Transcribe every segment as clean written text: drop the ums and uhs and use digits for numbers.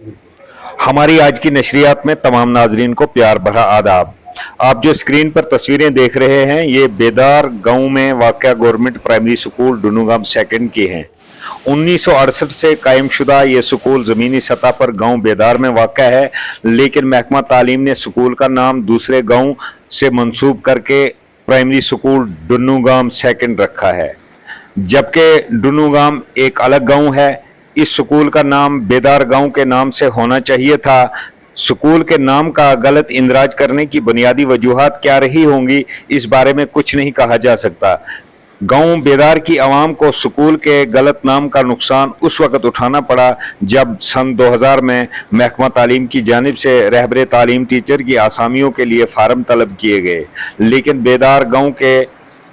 हमारी आज की नशरियात में तमाम नाजरीन को प्यार भरा आदाब। आप जो स्क्रीन पर तस्वीरें देख रहे हैं ये बेदार गांव में वाक़या गवर्नमेंट प्राइमरी स्कूल डुनुगाम सेकंड की हैं। 1968 से कायम शुदा ये स्कूल ज़मीनी सतह पर गांव बेदार में वाक़ा है, लेकिन महकमा तालीम ने स्कूल का नाम दूसरे गांव से मंसूब करके प्राइमरी स्कूल डुनुगाम सेकंड रखा है, जबकि डुनुगाम एक अलग गांव है। इस स्कूल का नाम बेदार गांव के नाम से होना चाहिए था। स्कूल के नाम का गलत इंदराज करने की बुनियादी वजूहात क्या रही होंगी, इस बारे में कुछ नहीं कहा जा सकता। गांव बेदार की आवाम को स्कूल के गलत नाम का नुकसान उस वक्त उठाना पड़ा जब सन 2000 में महकमा तालीम की जानिब से रहबरे तालीम टीचर की आसामियों के लिए फार्म तलब किए गए, लेकिन बेदार गांव के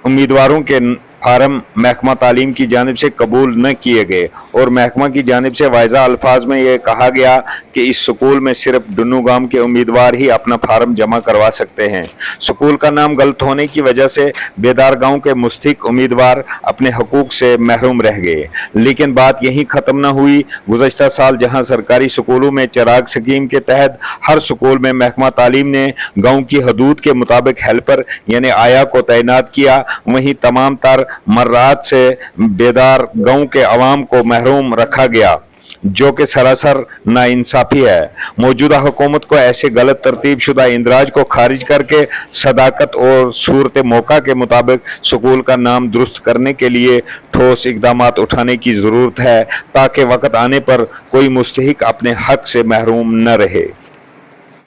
उम्मीदवारों के फार्म महकमा तालीम की जानिब से कबूल न किए गए और महकमा की जानिब से वाज़ा अल्फाज में यह कहा गया कि इस स्कूल में सिर्फ डुनुगाम के उम्मीदवार ही अपना फार्म जमा करवा सकते हैं। स्कूल का नाम गलत होने की वजह से बेदार गांव के मुस्तहिक उम्मीदवार अपने हकूक से महरूम रह गए, लेकिन बात यहीं ख़त्म न हुई। गुज़श्ता साल जहां सरकारी स्कूलों में चिराग स्कीम के तहत हर स्कूल में महकमा तालीम ने गाँव की हदूद के मुताबिक हेल्पर यानी आया को तैनात किया, वहीं तमाम तर मर्रात से बेदार गांव के अवाम को महरूम रखा गया, जो कि सरासर नाइंसाफी है। मौजूदा हुकूमत को ऐसे गलत तरतीब शुदा इंदराज को खारिज करके सदाकत और सूरत मौका के मुताबिक स्कूल का नाम दुरुस्त करने के लिए ठोस इकदामात उठाने की ज़रूरत है, ताकि वक्त आने पर कोई मुस्तहिक अपने हक से महरूम न रहे।